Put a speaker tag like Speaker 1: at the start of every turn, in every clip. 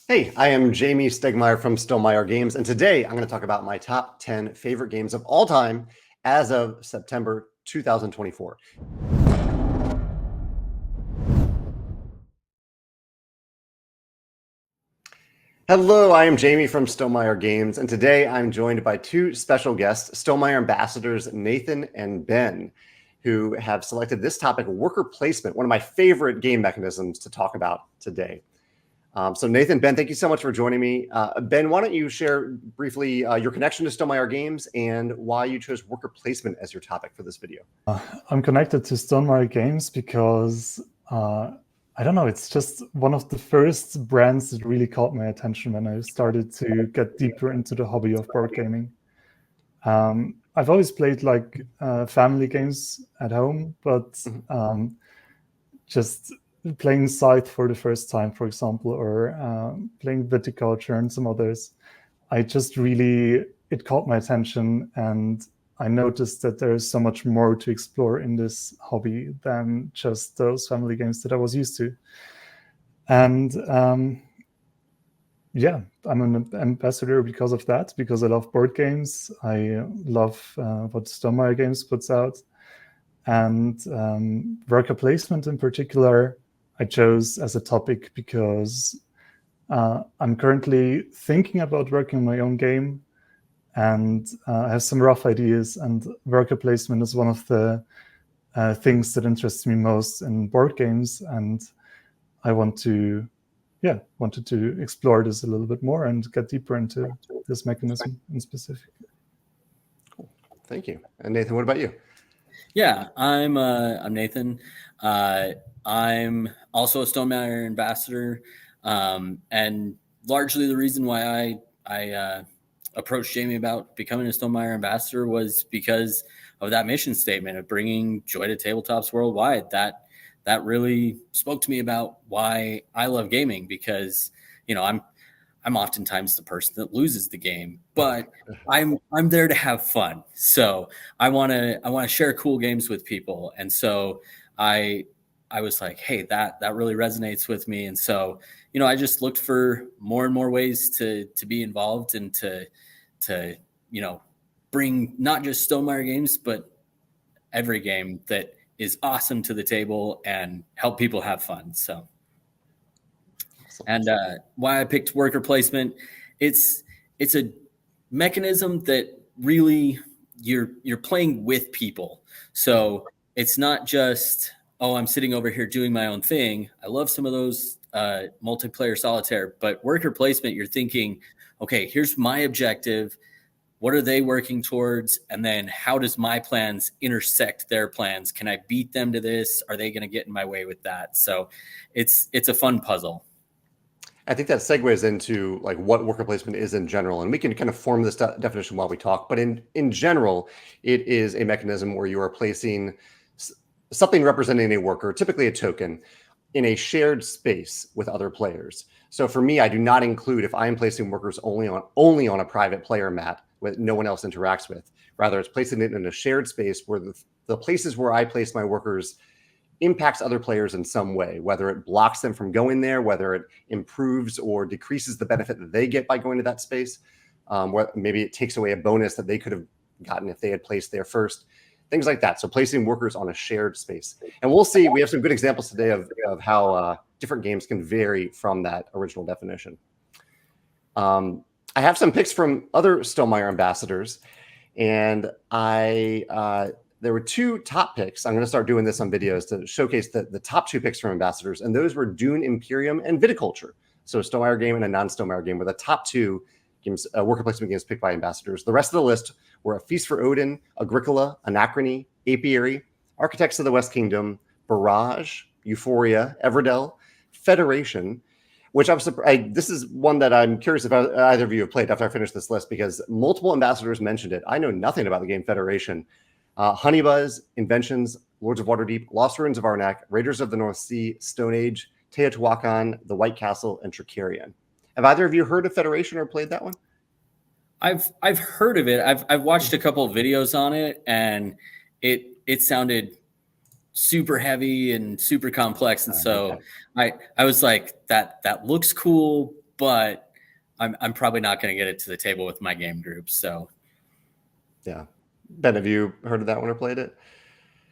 Speaker 1: Hey, I am Jamey Stegmaier from Stonemaier Games, and today I'm going to talk about my top 10 favorite games of all time as of September 2024. Hello, I am Jamey from Stonemaier Games, and today I'm joined by two special guests, Stonemaier ambassadors Nathan and Ben, who have selected this topic, worker placement, one of my favorite game mechanisms to talk about today. So Nathan, Ben, thank you so much for joining me. Ben, why don't you share briefly your connection to Stonemaier Games and why you chose worker placement as your topic for this video?
Speaker 2: I'm connected to Stonemaier Games because, I don't know, it's just one of the first brands that really caught my attention when I started to get deeper into the hobby of board gaming. I've always played like family games at home, but just playing Scythe for the first time, for example, or playing Viticulture and some others, it caught my attention, and I noticed that there is so much more to explore in this hobby than just those family games that I was used to. And yeah, I'm an ambassador because of that, because I love board games. I love what Stonemaier Games puts out. And worker placement in particular, I chose as a topic because I'm currently thinking about working on my own game, and I have some rough ideas, and worker placement is one of the things that interests me most in board games, and I wanted to explore this a little bit more and get deeper into this mechanism in specific.
Speaker 1: Cool. Thank you. And Nathan, what about you?
Speaker 3: Yeah, I'm Nathan. I'm also a Stonemaier ambassador, and largely the reason why I approached Jamey about becoming a Stonemaier ambassador was because of that mission statement of bringing joy to tabletops worldwide. That really spoke to me about why I love gaming, because I'm oftentimes the person that loses the game, but I'm there to have fun. So I want to share cool games with people. And so I was like, hey, that really resonates with me. And so, I just looked for more and more ways to be involved and to bring not just Stonemaier games, but every game that is awesome to the table and help people have fun. So. And why I picked worker placement, it's a mechanism that really you're playing with people. So it's not just, oh, I'm sitting over here doing my own thing. I love some of those multiplayer solitaire, but worker placement, you're thinking, okay, here's my objective. What are they working towards? And then how does my plans intersect their plans? Can I beat them to this? Are they going to get in my way with that? So it's a fun puzzle.
Speaker 1: I think that segues into like what worker placement is in general, and we can kind of form this definition while we talk. But in general, it is a mechanism where you are placing something representing a worker, typically a token, in a shared space with other players. So for me, I do not include if I am placing workers only on a private player mat that no one else interacts with. Rather, it's placing it in a shared space where the places where I place my workers impacts other players in some way, whether it blocks them from going there, whether it improves or decreases the benefit that they get by going to that space, maybe it takes away a bonus that they could have gotten if they had placed there first, things like that. So placing workers on a shared space. And we'll see, we have some good examples today of how different games can vary from that original definition. I have some picks from other Stonemaier ambassadors, and there were two top picks. I'm going to start doing this on videos to showcase the top two picks from ambassadors, and those were Dune, Imperium, and Viticulture. So a Stonemaier game and a non-Stonemaier game were the top two games, worker placement games picked by ambassadors. The rest of the list were A Feast for Odin, Agricola, Anachrony, Apiary, Architects of the West Kingdom, Barrage, Euphoria, Everdell, Federation, which I'm surprised. This is one that I'm curious if either of you have played after I finish this list, because multiple ambassadors mentioned it. I know nothing about the game Federation. Honeybuzz, Inventions, Lords of Waterdeep, Lost Ruins of Arnak, Raiders of the North Sea, Stone Age, Teotihuacan, The White Castle, and Trickerion. Have either of you heard of Federation or played that one?
Speaker 3: I've heard of it. I've watched a couple of videos on it, and it sounded super heavy and super complex. And so I was like, that looks cool, but I'm probably not going to get it to the table with my game group. So,
Speaker 1: yeah. Ben, have you heard of that one or played it?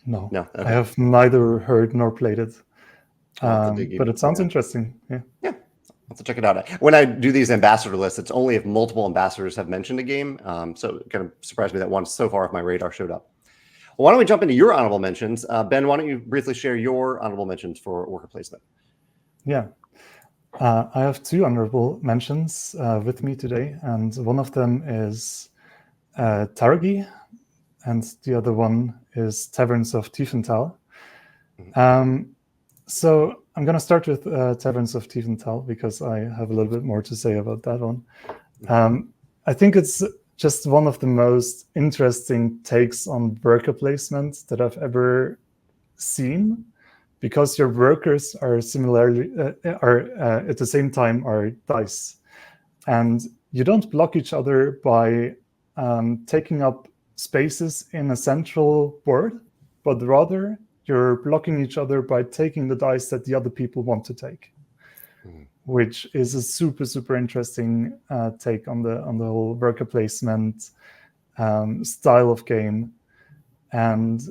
Speaker 2: No,
Speaker 1: No. Okay.
Speaker 2: I have neither heard nor played it. But it sounds
Speaker 1: yeah.
Speaker 2: interesting. Yeah.
Speaker 1: Yeah. I'll have to check it out. When I do these ambassador lists, it's only if multiple ambassadors have mentioned a game. So it kind of surprised me that one so far off my radar showed up. Well, why don't we jump into your honorable mentions? Ben, why don't you briefly share your honorable mentions for worker placement?
Speaker 2: Yeah. I have 2 honorable mentions with me today, and one of them is Targi, and the other one is Taverns of Tiefenthal. So I'm going to start with Taverns of Tiefenthal because I have a little bit more to say about that one. I think it's just one of the most interesting takes on worker placement that I've ever seen, because your workers are similarly at the same time are dice, and you don't block each other by taking up spaces in a central board, but rather you're blocking each other by taking the dice that the other people want to take, which is a super interesting take on the whole worker placement style of game. And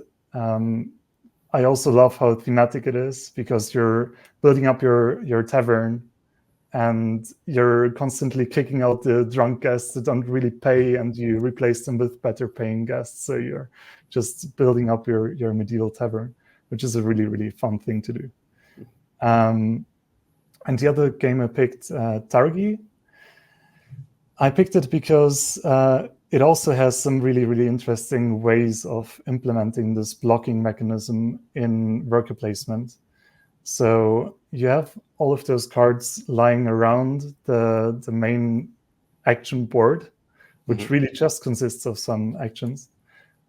Speaker 2: I also love how thematic it is, because you're building up your tavern and you're constantly kicking out the drunk guests that don't really pay, and you replace them with better paying guests. So you're just building up your medieval tavern, which is a really fun thing to do. And the other game I picked, Targi. I picked it because it also has some really interesting ways of implementing this blocking mechanism in worker placement. So you have all of those cards lying around the main action board, which really just consists of some actions.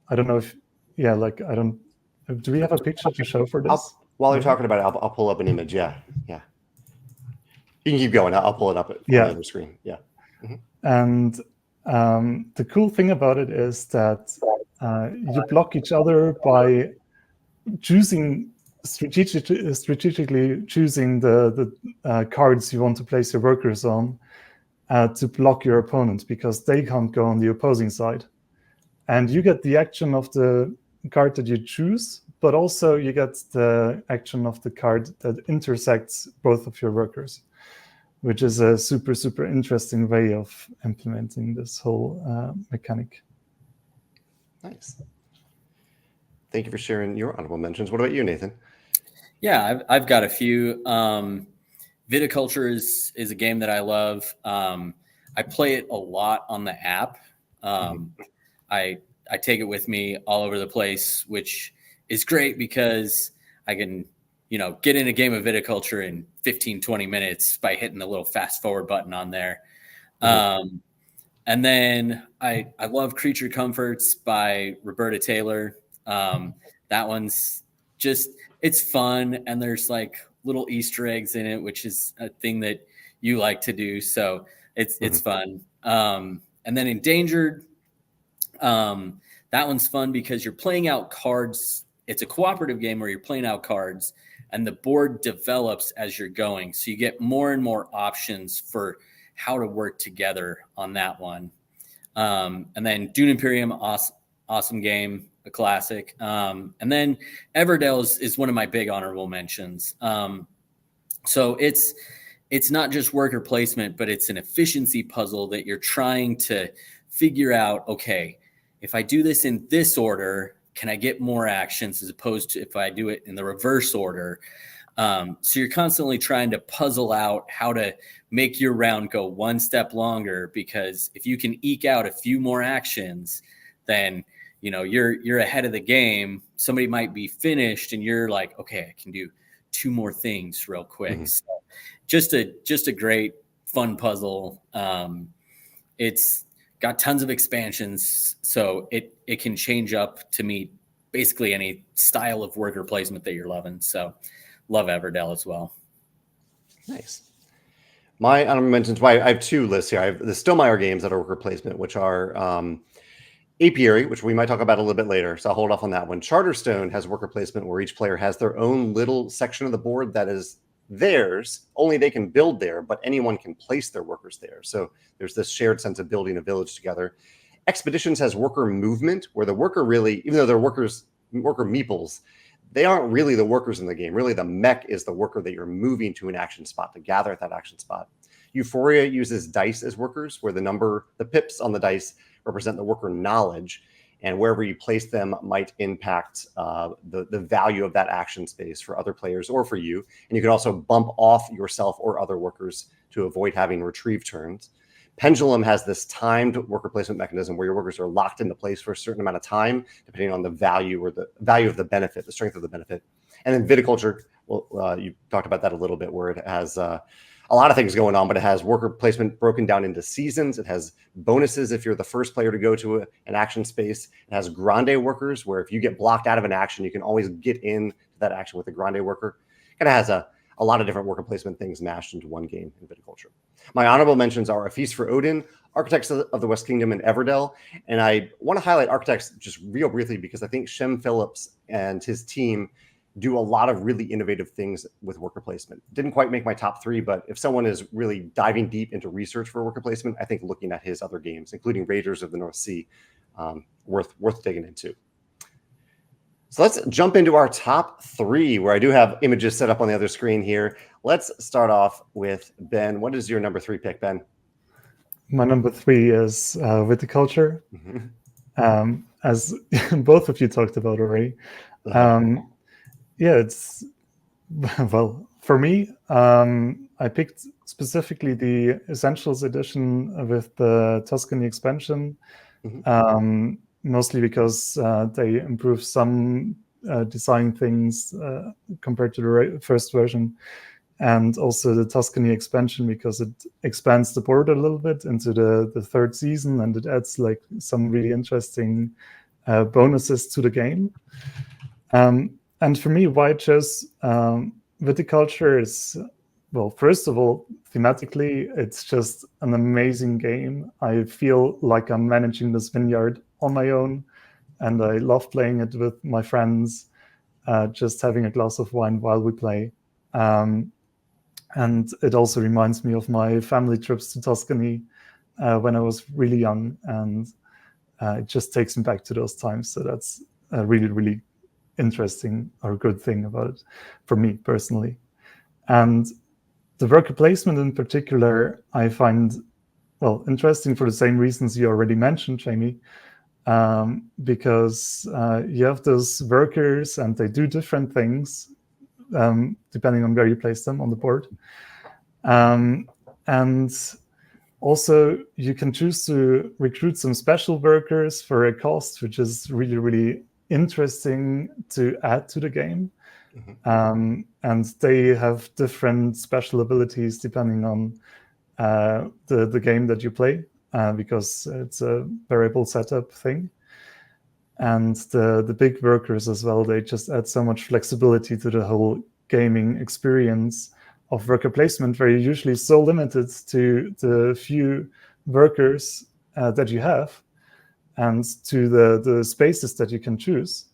Speaker 2: I don't know if, do we have a picture to show for this?
Speaker 1: While you're talking about it, I'll pull up an image. Yeah. You can keep going. I'll pull it up on the other screen. Yeah.
Speaker 2: And the cool thing about it is that you block each other by strategically choosing the cards you want to place your workers on to block your opponent, because they can't go on the opposing side. And you get the action of the card that you choose, but also you get the action of the card that intersects both of your workers, which is a super interesting way of implementing this whole mechanic.
Speaker 1: Nice. Thank you for sharing your honorable mentions. What about you, Nathan?
Speaker 3: Yeah, I've got a few. Viticulture is a game that I love. I play it a lot on the app. I take it with me all over the place, which is great because I can, get in a game of Viticulture in 15, 20 minutes by hitting the little fast forward button on there. And then I love Creature Comforts by Roberta Taylor. That one's just, it's fun. And there's like little Easter eggs in it, which is a thing that you like to do. So it's fun. And then Endangered, that one's fun because you're playing out cards. It's a cooperative game where you're playing out cards and the board develops as you're going. So you get more and more options for how to work together on that one. And then Dune Imperium, awesome game, a classic. And then Everdell is one of my big honorable mentions. So it's not just worker placement, but it's an efficiency puzzle that you're trying to figure out, okay, if I do this in this order, can I get more actions as opposed to if I do it in the reverse order? So you're constantly trying to puzzle out how to make your round go one step longer, because if you can eke out a few more actions, then you're ahead of the game. Somebody might be finished and you're like, okay, I can do 2 more things real quick. So just a great fun puzzle. It's got tons of expansions, so it can change up to meet basically any style of worker placement that you're loving. So love Everdell as well.
Speaker 1: Nice. My honorable mentions, I have 2 lists here. I have the Stonemaier games that are worker placement, which are Apiary, which we might talk about a little bit later, so I'll hold off on that one. Charterstone has worker placement where each player has their own little section of the board that is theirs, only they can build there, but anyone can place their workers there. So there's this shared sense of building a village together. Expeditions has worker movement, where the worker really, even though they're worker meeples, they aren't really the workers in the game. Really, the mech is the worker that you're moving to an action spot to gather at that action spot. Euphoria uses dice as workers, where the pips on the dice represent the worker knowledge, and wherever you place them might impact the value of that action space for other players or for you. And you can also bump off yourself or other workers to avoid having retrieve turns. Pendulum has this timed worker placement mechanism where your workers are locked into place for a certain amount of time, depending on the value of the benefit, the strength of the benefit. And then Viticulture, well, you talked about that a little bit, where it has a lot of things going on, but it has worker placement broken down into seasons. It has bonuses if you're the first player to go to an action space. It has grande workers, where if you get blocked out of an action, you can always get into that action with a grande worker. Kind of has a lot of different worker placement things mashed into one game in Viticulture. My honorable mentions are A Feast for Odin, Architects of the West Kingdom, and Everdell. And I want to highlight Architects just real briefly because I think Shem Phillips and his team do a lot of really innovative things with worker placement. Didn't quite make my top 3, but if someone is really diving deep into research for worker placement, I think looking at his other games, including Raiders of the North Sea, worth digging into. So let's jump into our top 3, where I do have images set up on the other screen here. Let's start off with Ben. What is your number 3 pick, Ben?
Speaker 2: My number 3 is Viticulture,
Speaker 1: Mm-hmm.
Speaker 2: as both of you talked about already. Yeah, it's, well, for me, I picked specifically the Essentials edition with the Tuscany expansion, mostly because they improve some design things compared to the first version, and also the Tuscany expansion because it expands the board a little bit into the third season, and it adds like some really interesting bonuses to the game. And for me, why I chose Viticulture is, well, first of all, thematically, it's just an amazing game. I feel like I'm managing this vineyard on my own, and I love playing it with my friends, just having a glass of wine while we play. And it also reminds me of my family trips to Tuscany when I was really young, and it just takes me back to those times. So that's a really, really interesting or good thing about it for me personally. And the worker placement in particular, I find, well, interesting for the same reasons you already mentioned, Jamey, because you have those workers and they do different things depending on where you place them on the board. And also you can choose to recruit some special workers for a cost, which is really, really interesting to add to the game. And they have different special abilities depending on the game that you play, because it's a variable setup thing. And the big workers as well, they just add so much flexibility to the whole gaming experience of worker placement, where you're usually so limited to the few workers that you have, and to the spaces that you can choose.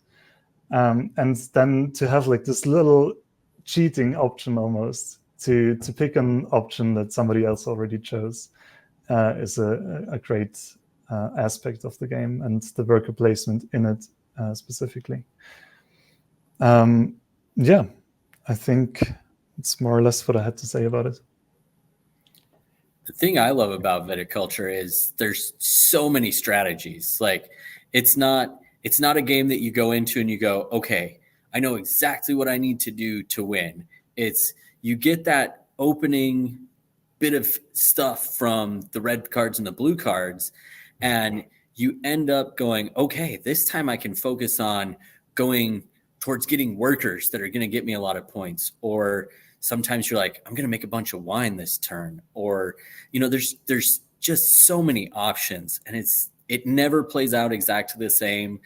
Speaker 2: And then to have like this little cheating option almost to pick an option that somebody else already chose is a great aspect of the game, and the worker placement in it specifically. Yeah, I think it's more or less what I had to say about it.
Speaker 3: The thing I love about Viticulture is there's so many strategies. Like it's not a game that you go into and you go, okay, I know exactly what I need to do to win. It's you get that opening bit of stuff from the red cards and the blue cards, and you end up going, okay, this time I can focus on going towards getting workers that are going to get me a lot of points. Or sometimes you're like, I'm going to make a bunch of wine this turn. Or, there's just so many options, and it never plays out exactly the same.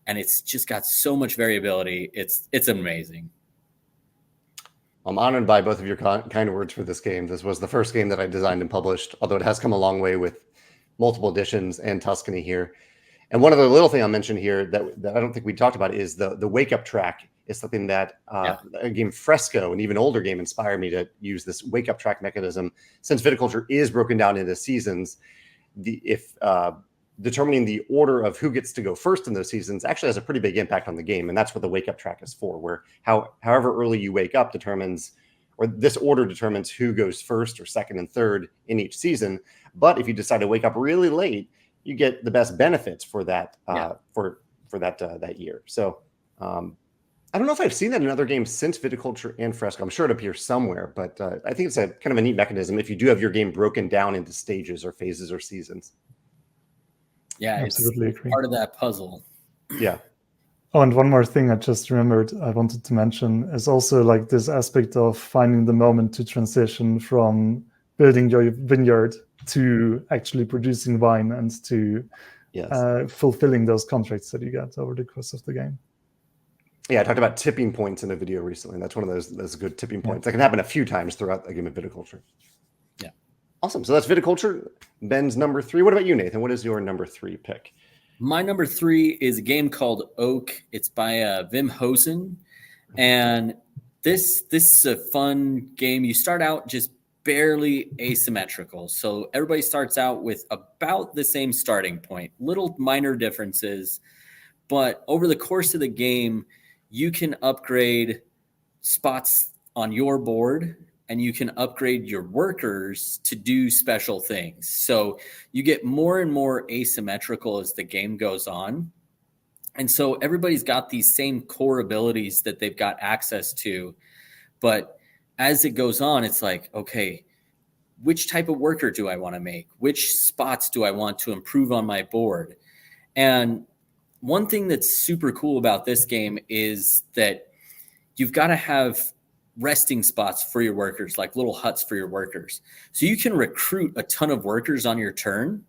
Speaker 3: And it's just got so much variability. It's amazing.
Speaker 1: I'm honored by both of your kind words for this game. This was the first game that I designed and published, although it has come a long way with multiple editions and Tuscany here. And one other little thing I'll mention here that I don't think we talked about is the wake up track is something that a game Fresco, an even older game, inspired me to use this wake up track mechanism. Since Viticulture is broken down into seasons, determining the order of who gets to go first in those seasons actually has a pretty big impact on the game. And that's what the wake up track is for, where however early you wake up determines, or this order determines who goes first or second and third in each season. But if you decide to wake up really late, you get the best benefits for that for that year. So I don't know if I've seen that in other games since Viticulture and Fresco. I'm sure it appears somewhere, but I think it's a kind of a neat mechanism if you do have your game broken down into stages or phases or seasons.
Speaker 3: Yeah, absolutely it's part of that puzzle.
Speaker 1: Yeah.
Speaker 2: Oh, and one more thing I just remembered I wanted to mention is also like this aspect of finding the moment to transition from building your vineyard to actually producing wine and to fulfilling those contracts that you get over the course of the game.
Speaker 1: Yeah, I talked about tipping points in a video recently. That's one of those good tipping points that can happen a few times throughout a game of Viticulture.
Speaker 3: Yeah. Awesome.
Speaker 1: So that's Viticulture. Ben's number 3. What about you, Nathan? What is your number 3 pick?
Speaker 3: My number 3 is a game called Oak. It's by Wim Hosen. And this is a fun game. You start out just barely asymmetrical. So everybody starts out with about the same starting point, little minor differences. But over the course of the game, you can upgrade spots on your board and you can upgrade your workers to do special things. So you get more and more asymmetrical as the game goes on. And so everybody's got these same core abilities that they've got access to. But as it goes on, it's like, okay, which type of worker do I want to make? Which spots do I want to improve on my board? And one thing that's super cool about this game is that you've got to have resting spots for your workers, like little huts for your workers. So you can recruit a ton of workers on your turn,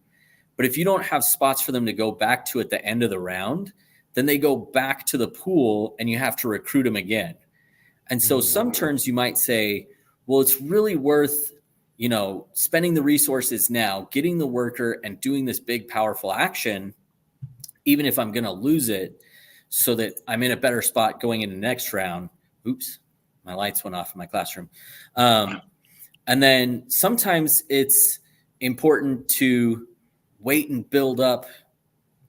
Speaker 3: but if you don't have spots for them to go back to at the end of the round, then they go back to the pool and you have to recruit them again. And so some turns you might say, well, it's really worth, spending the resources now, getting the worker and doing this big, powerful action, even if I'm going to lose it, so that I'm in a better spot going into the next round. Oops, my lights went off in my classroom. And then sometimes it's important to wait and build up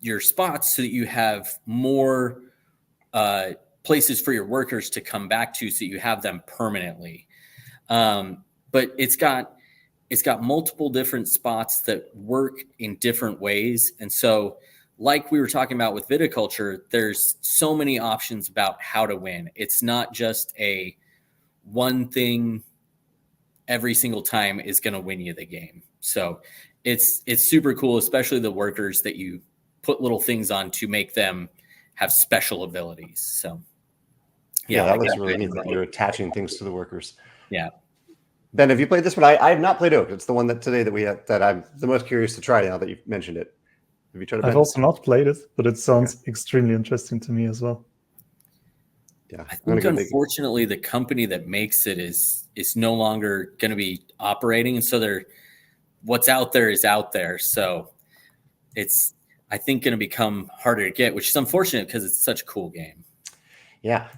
Speaker 3: your spots so that you have more places for your workers to come back to so you have them permanently. But it's got multiple different spots that work in different ways. And so like we were talking about with Viticulture, there's so many options about how to win. It's not just a one thing every single time is going to win you the game. So it's super cool, especially the workers that you put little things on to make them have special abilities. So
Speaker 1: yeah, that looks really neat that you're attaching things to the workers.
Speaker 3: Yeah.
Speaker 1: Ben, have you played this one? I have not played Oak. It's the one that I'm the most curious to try now that you've mentioned it. Have you tried it?
Speaker 2: I've also not played it, but it sounds extremely interesting to me as well.
Speaker 1: Yeah,
Speaker 3: I think unfortunately the company that makes it is no longer going to be operating, and so what's out there is out there. So it's, I think, going to become harder to get, which is unfortunate because it's such a cool game.
Speaker 1: Yeah,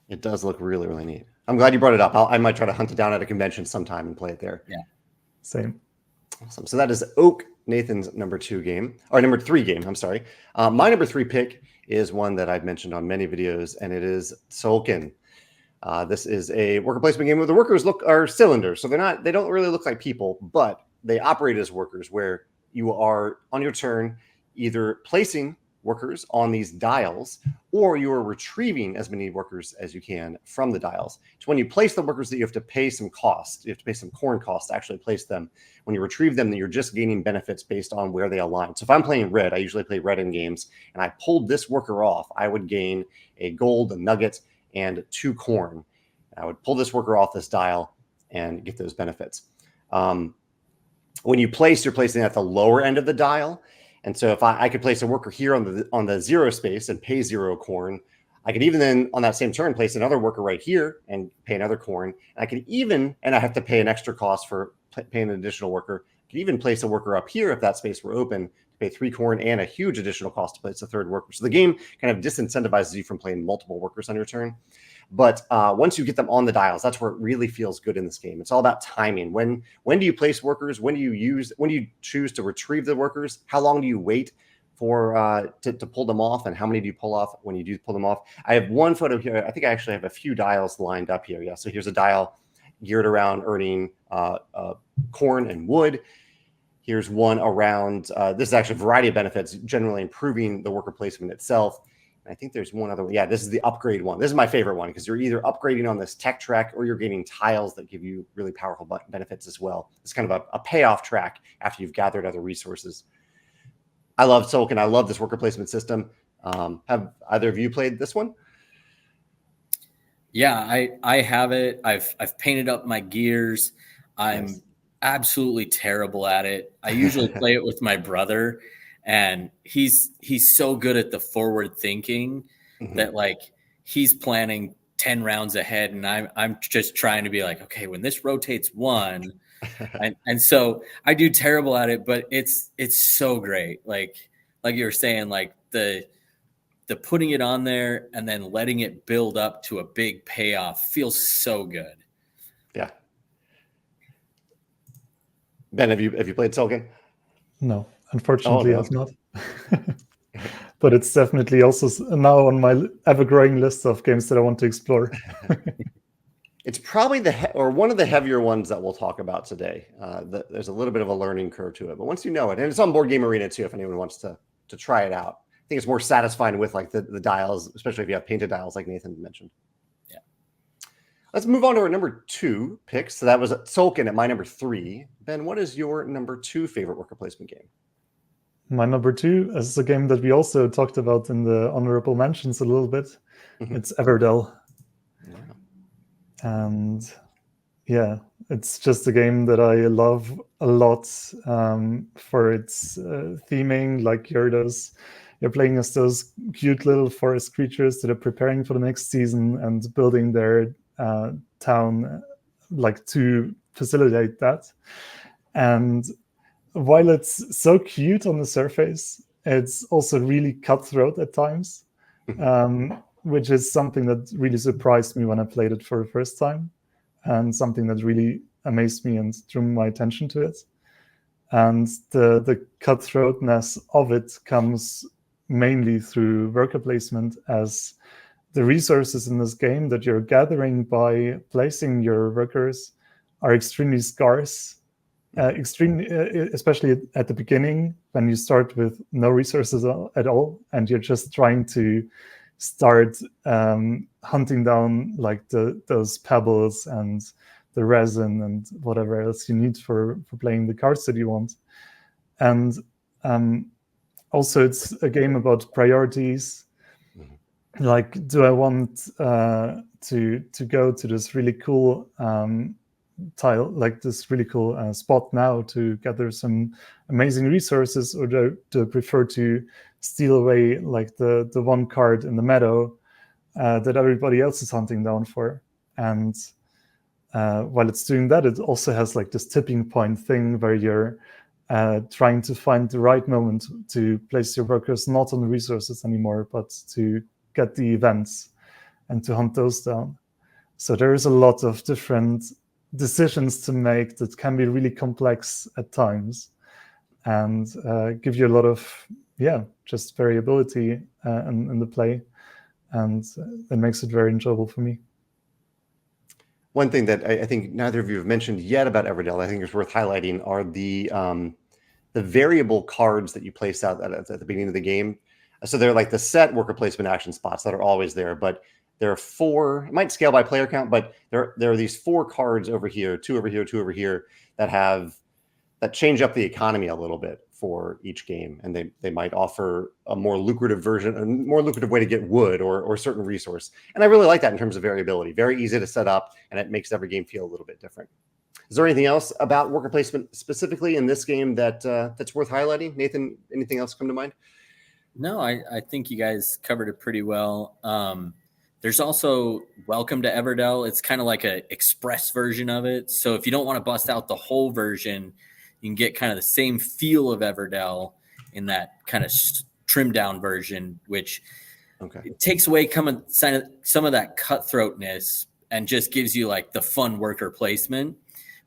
Speaker 1: it does look really, really neat. I'm glad you brought it up. I might try to hunt it down at a convention sometime and play it there.
Speaker 3: Yeah,
Speaker 2: same.
Speaker 1: Awesome. So that is Oak, Nathan's number 3 game. I'm sorry. My number 3 pick is one that I've mentioned on many videos, and it is Tzolk'in. This is a worker placement game where the workers are cylinders. So they don't really look like people, but they operate as workers, where you are on your turn either placing workers on these dials, or you are retrieving as many workers as you can from the dials. It's when you place the workers that you have to pay some cost. You have to pay some corn cost to actually place them. When you retrieve them, then you're just gaining benefits based on where they align. So if I'm playing red, I usually play red in games, and I pulled this worker off, I would gain a gold, a nugget, and 2 corn. I would pull this worker off this dial and get those benefits. When you place, you're placing at the lower end of the dial. And so if I could place a worker here on the 0 space and pay 0 corn, I could even then on that same turn place another worker right here and pay another corn. And I could even, and I have to pay an extra cost for paying an additional worker, You can even place a worker up here if that space were open, pay 3 corn and a huge additional cost to place a third worker. So the game kind of disincentivizes you from playing multiple workers on your turn. But once you get them on the dials, that's where it really feels good in this game. It's all about timing. When do you place workers? When do you choose to retrieve the workers? How long do you wait for to pull them off, and how many do you pull off when you do pull them off? I have one photo here. I think I actually have a few dials lined up here. Yeah, so here's a dial geared around earning corn and wood. Here's one around, this is actually a variety of benefits, generally improving the worker placement itself. And I think there's one other one. Yeah, this is the upgrade one. This is my favorite one because you're either upgrading on this tech track or you're getting tiles that give you really powerful benefits as well. It's kind of a payoff track after you've gathered other resources. I love Tolkien. I love this worker placement system. Have either of you played this one?
Speaker 3: Yeah, I have it. I've painted up my gears. I'm absolutely terrible at it. I usually play it with my brother, and he's so good at the forward thinking that like he's planning 10 rounds ahead, and I'm just trying to be like, okay, when this rotates one, and so I do terrible at it, but it's so great. Like you were saying, like the putting it on there and then letting it build up to a big payoff feels so good.
Speaker 1: Yeah. Ben, have you played Tolkien?
Speaker 2: No, unfortunately, I've not. But it's definitely also now on my ever-growing list of games that I want to explore.
Speaker 1: It's probably one of the heavier ones that we'll talk about today. There's a little bit of a learning curve to it, but once you know it, and it's on Board Game Arena too, if anyone wants to try it out. I think it's more satisfying with like the dials, especially if you have painted dials like Nathan mentioned.
Speaker 3: Yeah.
Speaker 1: Let's move on to our number 2 picks. So that was Tolkien at my number 3. Ben, what is your number 2 favorite worker placement game?
Speaker 2: My number 2 is a game that we also talked about in the honorable mentions a little bit. It's Everdell.
Speaker 1: Wow.
Speaker 2: And yeah, it's just a game that I love a lot for its theming. Like you're playing as those cute little forest creatures that are preparing for the next season and building their town like to facilitate that. And while it's so cute on the surface, it's also really cutthroat at times, which is something that really surprised me when I played it for the first time, and something that really amazed me and drew my attention to it. And the cutthroatness of it comes mainly through worker placement, as the resources in this game that you're gathering by placing your workers are extremely scarce. Especially at the beginning, when you start with no resources at all, and you're just trying to start hunting down like those pebbles and the resin and whatever else you need for playing the cards that you want. And also, it's a game about priorities. Like, do I want to go to this really cool tile, like this really cool spot now to gather some amazing resources, or do I prefer to steal away like the one card in the meadow that everybody else is hunting down for? And while it's doing that, it also has like this tipping point thing where you're trying to find the right moment to place your workers not on the resources anymore, but to get the events and to hunt those down. So there is a lot of different decisions to make that can be really complex at times, and give you a lot of just variability in the play, and it makes it very enjoyable for me.
Speaker 1: One thing that I think neither of you have mentioned yet about Everdell, I think is worth highlighting, are the variable cards that you place out at the beginning of the game. So they're like the set worker placement action spots that are always there, but there are 4. It might scale by player count, but there are these 4 cards over here, 2 over here, 2 over here, that change up the economy a little bit for each game, and they might offer a more lucrative version, a more lucrative way to get wood or a certain resource. And I really like that in terms of variability. Very easy to set up, and it makes every game feel a little bit different. Is there anything else about worker placement specifically in this game that's worth highlighting? Nathan, anything else come to mind?
Speaker 3: No, I think you guys covered it pretty well. There's also Welcome to Everdell. It's kind of like an express version of it. So if you don't want to bust out the whole version, you can get kind of the same feel of Everdell in that kind of trimmed down version, which it takes away some of that cutthroatness and just gives you like the fun worker placement.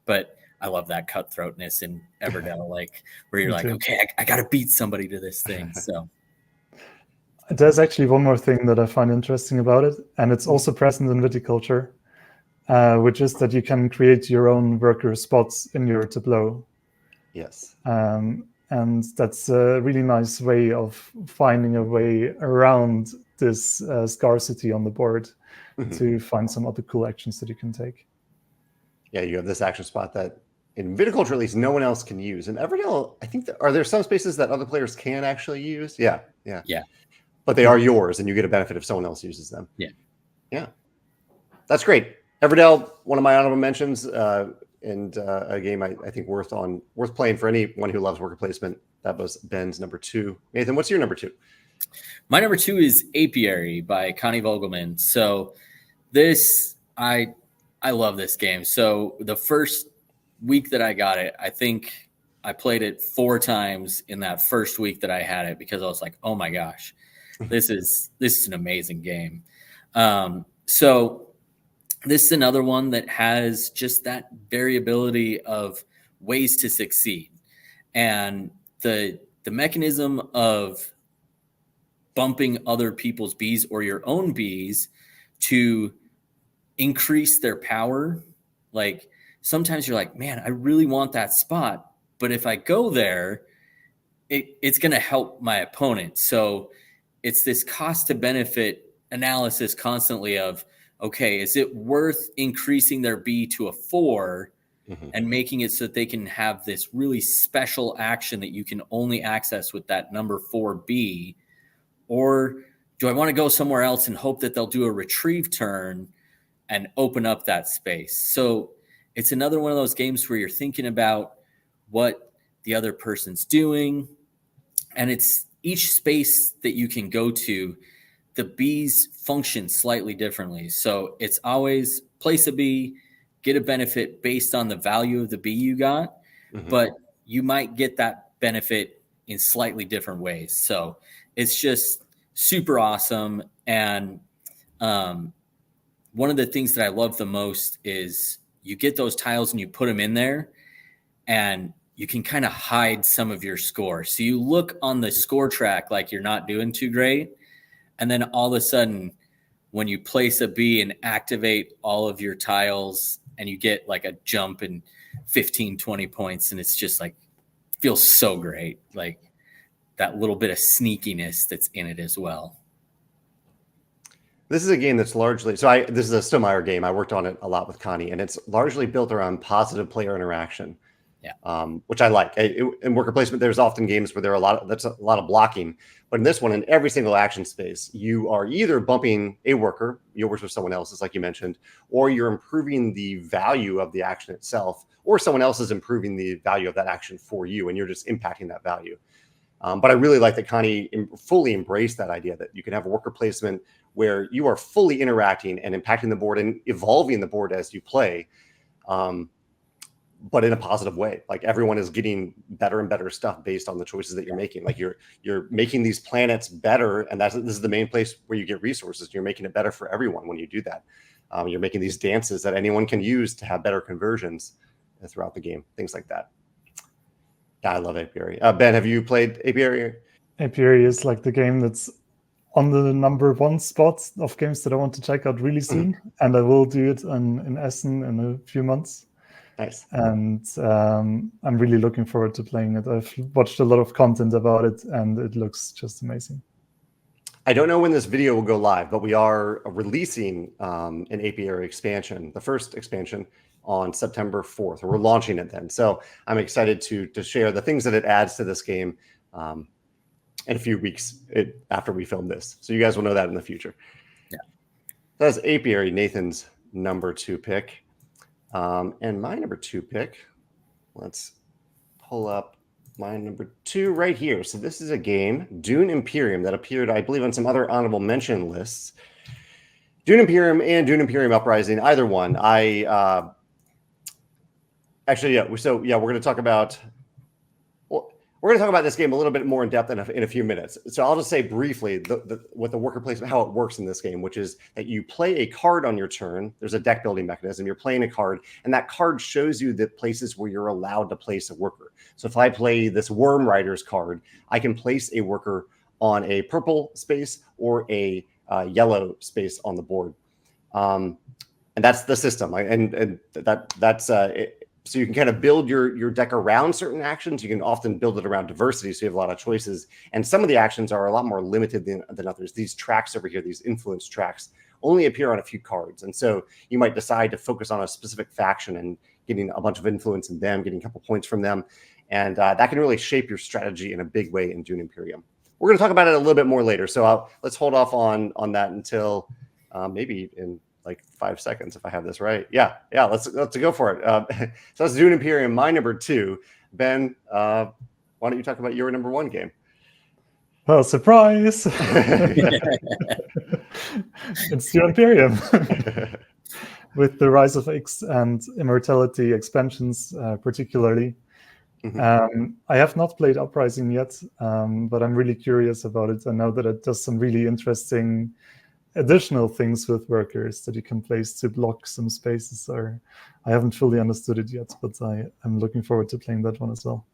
Speaker 3: But I love that cutthroatness in Everdell, like where you're like, okay, I got to beat somebody to this thing. So
Speaker 2: there's actually one more thing that I find interesting about it, and it's also present in Viticulture, which is that you can create your own worker spots in your tableau.
Speaker 1: Yes.
Speaker 2: And that's a really nice way of finding a way around this scarcity on the board to find some other cool actions that you can take.
Speaker 1: Yeah, you have this action spot that in Viticulture, at least, no one else can use. In Everdell, I think are there some spaces that other players can actually use? Yeah. But they are yours, and you get a benefit if someone else uses them. Yeah. That's great. Everdell, one of my honorable mentions, and a game I think worth playing for anyone who loves worker placement. That was Ben's number 2. Nathan, what's your number 2?
Speaker 3: My number 2 is Apiary by Connie Vogelman. So this, I love this game. So the first week that I got it, I think I played it 4 times in that first week that I had it, because I was like, oh my gosh, this is an amazing game. So this is another one that has just that variability of ways to succeed. And the mechanism of bumping other people's bees or your own bees to increase their power. Like sometimes you're like, man, I really want that spot, but if I go there, it's going to help my opponent. So it's this cost to benefit analysis constantly of, okay, is it worth increasing their B to a 4 and making it so that they can have this really special action that you can only access with that number 4B? Or do I want to go somewhere else and hope that they'll do a retrieve turn and open up that space? So it's another one of those games where you're thinking about what the other person's doing. And it's each space that you can go to, the bees function slightly differently. So it's always place a bee, get a benefit based on the value of the bee you got, but you might get that benefit in slightly different ways. So it's just super awesome. And one of the things that I love the most is you get those tiles and you put them in there and you can kind of hide some of your score. So you look on the score track like you're not doing too great. And then all of a sudden, when you place a bee and activate all of your tiles and you get like a jump in 15, 20 points, and it's just like, feels so great. Like that little bit of sneakiness that's in it as well.
Speaker 1: This is a game that's largely, this is a Stonemaier game. I worked on it a lot with Connie, and it's largely built around positive player interaction. Which I like. In worker placement, there's often games where that's a lot of blocking. But in this one, in every single action space, you are either bumping a worker, yours or someone else's, like you mentioned, or you're improving the value of the action itself, or someone else is improving the value of that action for you, and you're just impacting that value. But I really like that Connie fully embraced that idea that you can have a worker placement where you are fully interacting and impacting the board and evolving the board as you play. But in a positive way. Like everyone is getting better and better stuff based on the choices that you're making. Like you're making these planets better, and this is the main place where you get resources. You're making it better for everyone when you do that. You're making these dances that anyone can use to have better conversions throughout the game. Things like that. Yeah, I love Apiary. Ben, have you played Apiary?
Speaker 2: Apiary is like the game that's on the number 1 spot of games that I want to check out really soon, and I will do it in Essen in a few months.
Speaker 1: Nice.
Speaker 2: And I'm really looking forward to playing it. I've watched a lot of content about it, and it looks just amazing.
Speaker 1: I don't know when this video will go live, but we are releasing an Apiary expansion, the first expansion, on September 4th. We're launching it then. So I'm excited to share the things that it adds to this game in a few weeks after we film this. So you guys will know that in the future.
Speaker 3: Yeah.
Speaker 1: That's Apiary, Nathan's number 2 pick. And my number 2 pick, let's pull up my number 2 right here. So this is a game, Dune Imperium, that appeared, I believe, on some other honorable mention lists. Dune Imperium and Dune Imperium Uprising, either one. We're going to talk about We're going to talk about this game a little bit more in depth in a few minutes. So I'll just say briefly what the worker placement, how it works in this game, which is that you play a card on your turn. There's a deck building mechanism. You're playing a card, and that card shows you the places where you're allowed to place a worker. So if I play this Worm Riders card, I can place a worker on a purple space or a yellow space on the board. And that's the system. That's so you can kind of build your deck around certain actions. You can often build it around diversity, so you have a lot of choices. And some of the actions are a lot more limited than others. These tracks over here, these influence tracks, only appear on a few cards. And so you might decide to focus on a specific faction and getting a bunch of influence in them, getting a couple points from them. And that can really shape your strategy in a big way in Dune Imperium. We're going to talk about it a little bit more later. So let's hold off on that until maybe in like 5 seconds, if I have this right. Yeah, let's go for it. So that's Dune Imperium, my number 2. Ben, why don't you talk about your number 1 game?
Speaker 2: Well, surprise! It's Dune Imperium. With the Rise of X and Immortality expansions, particularly.
Speaker 1: Mm-hmm.
Speaker 2: I have not played Uprising yet, but I'm really curious about it. I know that it does some really interesting additional things with workers that you can place to block some spaces. Or I haven't fully understood it yet, but I'm looking forward to playing that one as well.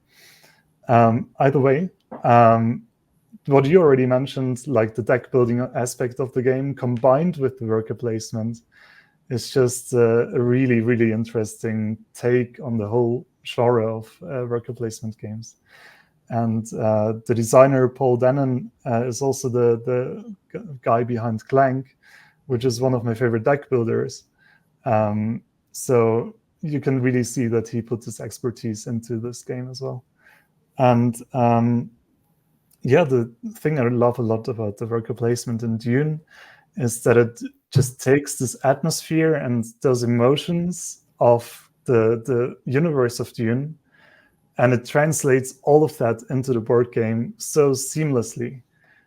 Speaker 2: Either way, what you already mentioned, like the deck building aspect of the game combined with the worker placement, is just a really, really interesting take on the whole genre of worker placement games. And the designer, Paul Dennen, is also the guy behind Clank, which is one of my favorite deck builders. So you can really see that he put his expertise into this game as well. And the thing I love a lot about the worker placement in Dune is that it just takes this atmosphere and those emotions of the universe of Dune, and it translates all of that into the board game so seamlessly.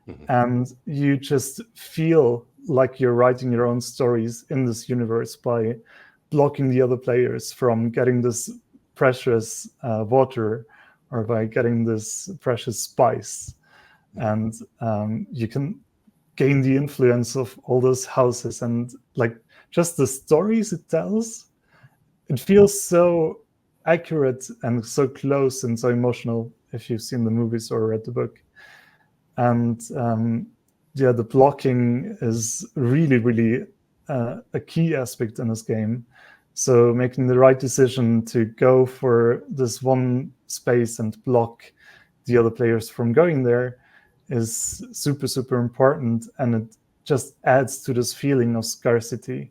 Speaker 2: Mm-hmm. And you just feel like you're writing your own stories in this universe by blocking the other players from getting this precious water or by getting this precious spice. And you can gain the influence of all those houses, and like just the stories it tells, it feels so accurate and so close and so emotional if you've seen the movies or read the book. And the blocking is really, really a key aspect in this game. So making the right decision to go for this one space and block the other players from going there is super, super important, and it just adds to this feeling of scarcity.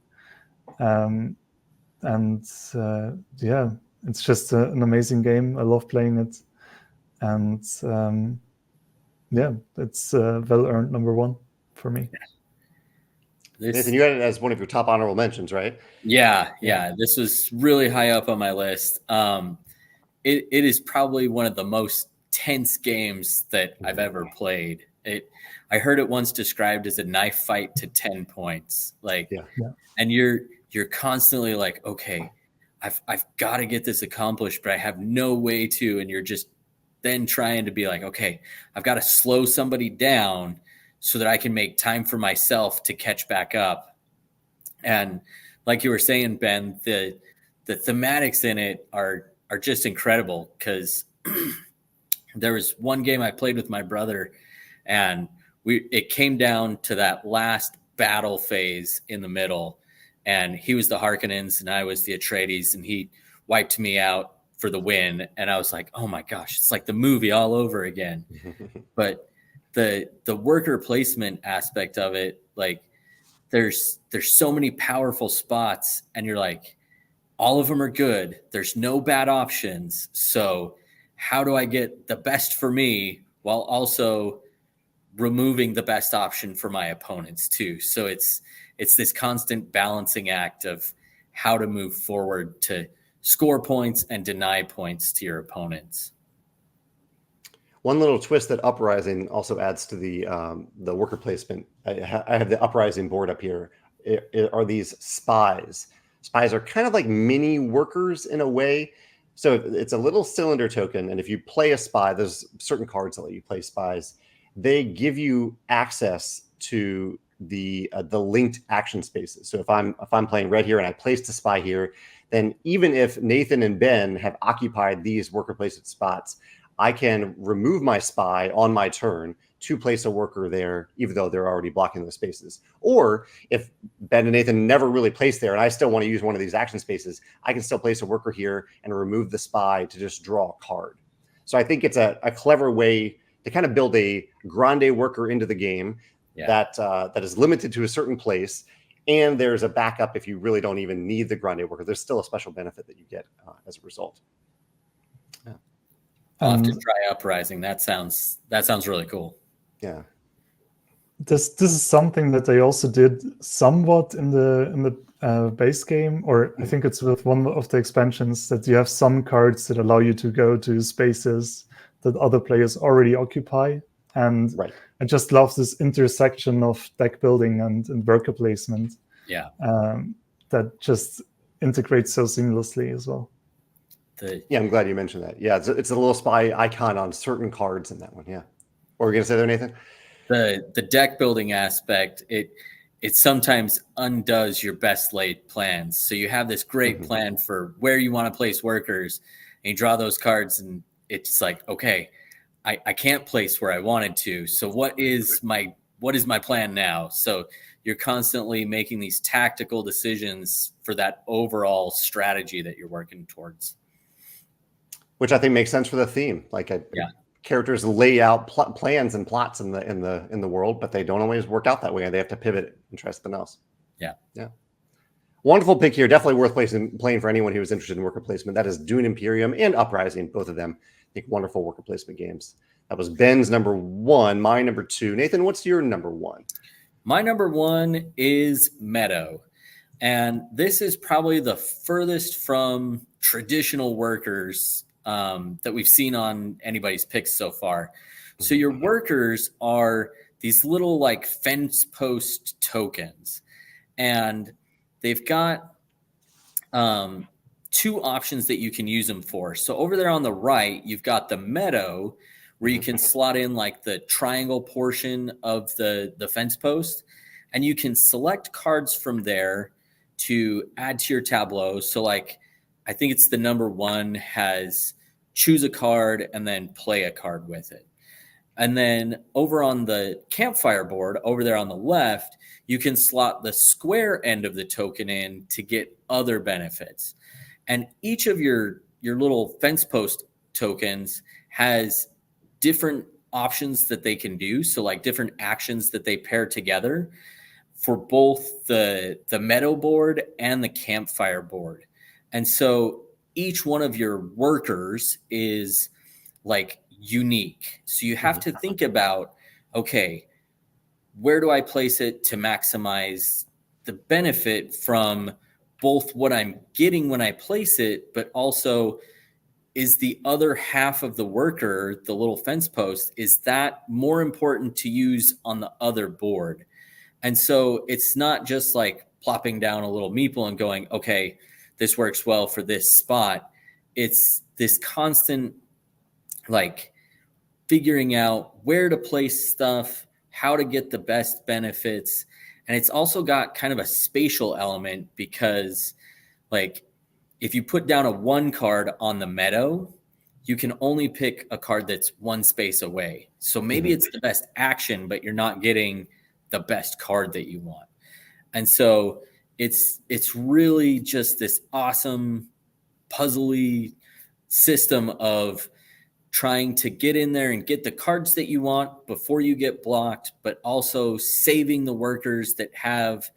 Speaker 2: It's just an amazing game. I love playing it, and it's well-earned number 1 for me.
Speaker 1: Nathan, you had it as one of your top honorable mentions, right?
Speaker 3: Yeah. This was really high up on my list. It is probably one of the most tense games that I've ever played. I heard it once described as a knife fight to 10 points. And you're constantly like, okay, I've got to get this accomplished, but I have no way to. And you're just then trying to be like, okay, I've got to slow somebody down so that I can make time for myself to catch back up. And like you were saying, Ben, the thematics in it are just incredible, because there was one game I played with my brother, and it came down to that last battle phase in the middle, and he was the Harkonnens and I was the Atreides, and he wiped me out for the win. And I was like, oh my gosh, it's like the movie all over again. But the worker placement aspect of it, like there's so many powerful spots, and you're like, all of them are good. There's no bad options. So how do I get the best for me while also removing the best option for my opponents too? So it's this constant balancing act of how to move forward to score points and deny points to your opponents.
Speaker 1: One little twist that Uprising also adds to the worker placement. I have the Uprising board up here. Are these spies? Spies are kind of like mini workers in a way. So it's a little cylinder token, and if you play a spy, there's certain cards that let you play spies. They give you access to the linked action spaces. So if I'm playing red here and I placed a spy here, then even if Nathan and Ben have occupied these worker placement spots, I can remove my spy on my turn to place a worker there, even though they're already blocking those spaces. Or if Ben and Nathan never really placed there and I still want to use one of these action spaces, I can still place a worker here and remove the spy to just draw a card. So I think it's a clever way to kind of build a grande worker into the game that is limited to a certain place. And there's a backup if you really don't even need the grande worker. There's still a special benefit that you get as a result.
Speaker 3: I'll have to try Uprising. That sounds really cool.
Speaker 1: Yeah.
Speaker 2: This is something that they also did somewhat in the base game, or I think it's with one of the expansions, that you have some cards that allow you to go to spaces that other players already occupy. And I just love this intersection of deck building and worker placement.
Speaker 3: Yeah.
Speaker 2: That just integrates so seamlessly as well.
Speaker 1: Yeah, I'm glad you mentioned that. Yeah, it's a little spy icon on certain cards in that one. Yeah. What were you going to say there, Nathan?
Speaker 3: The deck building aspect, it sometimes undoes your best laid plans. So you have this great plan for where you want to place workers, and you draw those cards, and it's like, okay, I can't place where I wanted to. So what is my plan now? So you're constantly making these tactical decisions for that overall strategy that you're working towards. Which
Speaker 1: I think makes sense for the theme. Like characters lay out plans and plots in the world, but they don't always work out that way, and they have to pivot and try something else.
Speaker 3: Yeah.
Speaker 1: Wonderful pick here. Definitely worth playing for anyone who is interested in worker placement. That is Dune Imperium and Uprising, both of them. I think wonderful worker placement games. That was Ben's number 1, my number 2. Nathan, what's your number 1?
Speaker 3: My number 1 is Meadow. And this is probably the furthest from traditional workers that we've seen on anybody's picks so far. So your workers are these little like fence post tokens, and they've got 2 options that you can use them for. So over there on the right, you've got the Meadow, where you can slot in like the triangle portion of the fence post, and you can select cards from there to add to your tableau. So like, I think it's the number 1 has choose a card and then play a card with it. And then over on the campfire board, over there on the left, you can slot the square end of the token in to get other benefits. And each of your little fence post tokens has different options that they can do. So like different actions that they pair together for both the Meadow board and the campfire board. And so each one of your workers is like unique. So you have to think about, okay, where do I place it to maximize the benefit from both what I'm getting when I place it, but also is the other half of the worker, the little fence post, is that more important to use on the other board? And so it's not just like plopping down a little meeple and going, okay, this works well for this spot. It's this constant like figuring out where to place stuff, how to get the best benefits. And it's also got kind of a spatial element, because like if you put down a 1 card on the Meadow, you can only pick a card that's 1 space away. So maybe it's the best action, but you're not getting the best card that you want. And so it's really just this awesome puzzly system of trying to get in there and get the cards that you want before you get blocked, but also saving the workers that have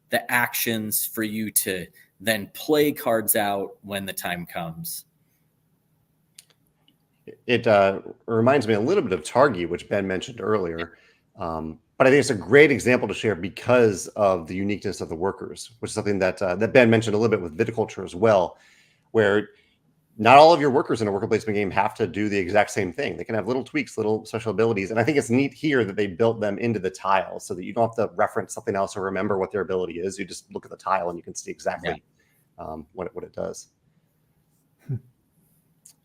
Speaker 3: the actions for you to then play cards out when the time comes.
Speaker 1: It reminds me a little bit of Targi, which Ben mentioned earlier. But I think it's a great example to share because of the uniqueness of the workers, which is something that Ben mentioned a little bit with Viticulture as well, where not all of your workers in a worker placement game have to do the exact same thing. They can have little tweaks, little special abilities. And I think it's neat here that they built them into the tile so that you don't have to reference something else or remember what their ability is. You just look at the tile and you can see exactly what it does.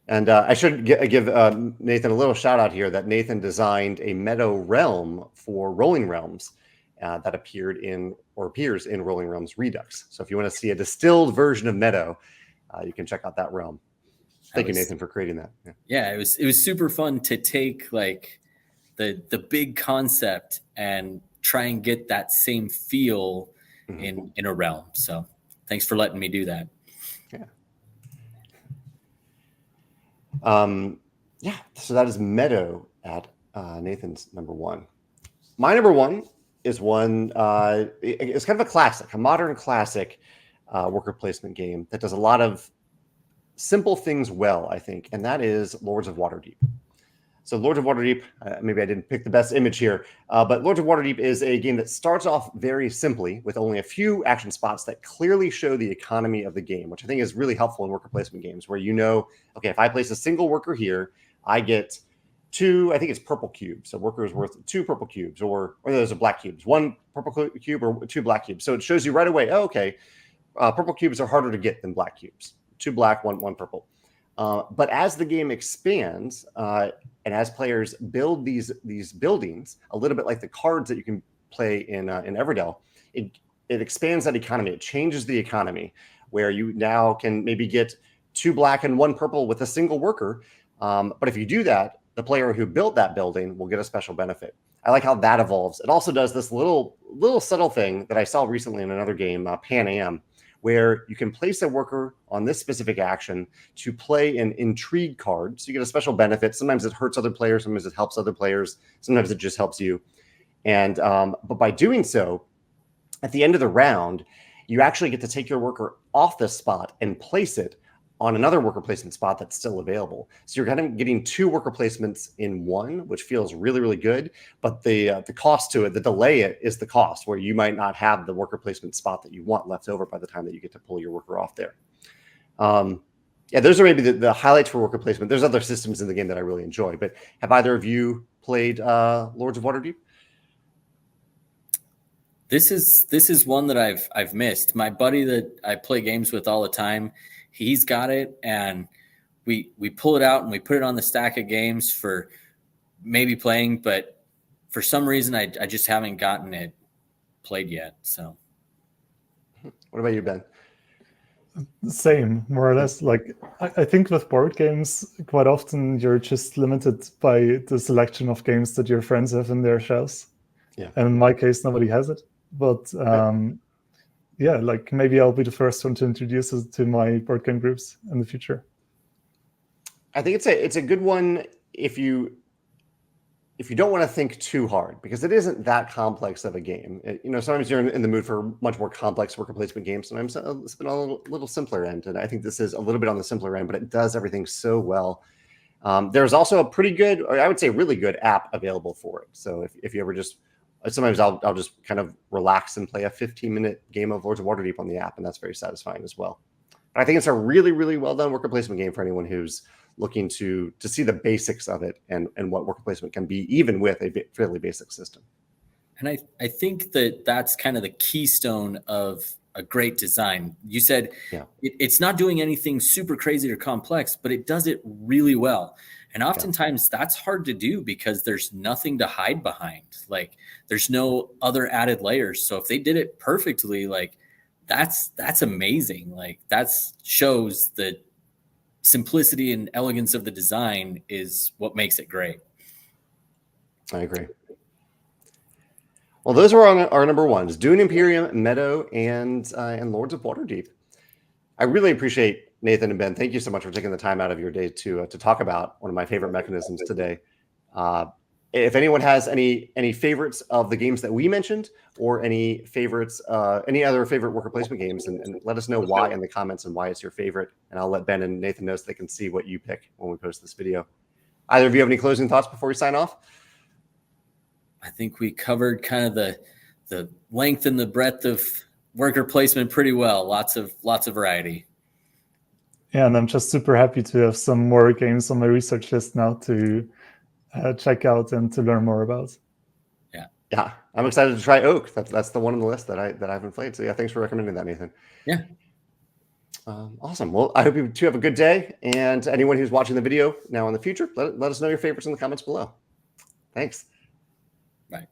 Speaker 1: And I should give Nathan a little shout out here that Nathan designed a Meadow realm for Rolling Realms that appears in Rolling Realms Redux. So if you want to see a distilled version of Meadow, you can check out that realm. Thank you, Nathan, for creating that.
Speaker 3: Yeah, it was super fun to take like the big concept and try and get that same feel in a realm. So thanks for letting me do that.
Speaker 1: Yeah. So that is Meadow at Nathan's number one. My number one is one. It's kind of a classic, a modern classic worker placement game that does a lot of simple things well, I think, and that is Lords of Waterdeep. So Lords of Waterdeep, maybe I didn't pick the best image here, but Lords of Waterdeep is a game that starts off very simply with only a few action spots that clearly show the economy of the game, which I think is really helpful in worker placement games where okay, if I place a single worker here, I get 2, I think it's purple cubes. So worker is worth 2 purple cubes, or those are black cubes, 1 purple cube or 2 black cubes. So it shows you right away, okay, purple cubes are harder to get than black cubes. 2 black, 1 purple. But as the game expands and as players build these buildings, a little bit like the cards that you can play in Everdell, it expands that economy. It changes the economy where you now can maybe get 2 black and 1 purple with a single worker. But if you do that, the player who built that building will get a special benefit. I like how that evolves. It also does this little subtle thing that I saw recently in another game, Pan Am, where you can place a worker on this specific action to play an intrigue card. So you get a special benefit. Sometimes it hurts other players. Sometimes it helps other players. Sometimes it just helps you. And but by doing so, at the end of the round, you actually get to take your worker off this spot and place it on another worker placement spot that's still available. So you're kind of getting 2 worker placements in one, which feels really, really good. But the cost to it, the delay is the cost, where you might not have the worker placement spot that you want left over by the time that you get to pull your worker off there. Yeah, those are maybe the highlights for worker placement. There's other systems in the game that I really enjoy. But have either of you played Lords of Waterdeep?
Speaker 3: This is one that I've missed. My buddy that I play games with all the time, he's got it, and we pull it out and we put it on the stack of games for maybe playing, but for some reason I just haven't gotten it played yet. So
Speaker 1: what about you, Ben?
Speaker 2: Same, more or less. Like I think with board games, quite often you're just limited by the selection of games that your friends have in their shelves.
Speaker 1: Yeah.
Speaker 2: And in my case, nobody has it. But yeah, like maybe I'll be the first one to introduce it to my board game groups in the future.
Speaker 1: I think it's a good one if you don't want to think too hard, because it isn't that complex of a game. Sometimes you're in the mood for much more complex worker placement games. Sometimes it's been a little simpler end, and I think this is a little bit on the simpler end, but it does everything so well. There's also a pretty good, or I would say really good app available for it. So if you ever sometimes I'll just kind of relax and play a 15-minute game of Lords of Waterdeep on the app, and that's very satisfying as well. But I think it's a really, really well done worker placement game for anyone who's looking to see the basics of it and what worker placement can be, even with a fairly basic system.
Speaker 3: And I think that's kind of the keystone of a great design. You said it's not doing anything super crazy or complex, but it does it really well. And oftentimes that's hard to do because there's nothing to hide behind. Like there's no other added layers. So if they did it perfectly, like that's amazing. Like that shows the simplicity and elegance of the design is what makes it great.
Speaker 1: I agree. Well, those are our number ones: Dune, Imperium, Meadow, and Lords of Waterdeep. I really appreciate Nathan and Ben. Thank you so much for taking the time out of your day to talk about one of my favorite mechanisms today. If anyone has any favorites of the games that we mentioned, or any favorites, any other favorite worker placement games, and let us know why in the comments and why it's your favorite. And I'll let Ben and Nathan know so they can see what you pick when we post this video. Either of you have any closing thoughts before we sign off?
Speaker 3: I think we covered kind of the length and the breadth of worker placement pretty well. Lots of variety.
Speaker 2: Yeah, and I'm just super happy to have some more games on my research list now to check out and to learn more about.
Speaker 1: Yeah, I'm excited to try Oak. That's the one on the list that I haven't played. So yeah, thanks for recommending that, Nathan.
Speaker 3: Yeah.
Speaker 1: Awesome. Well, I hope you two have a good day. And anyone who's watching the video now in the future, let us know your favorites in the comments below. Thanks.
Speaker 3: Bye.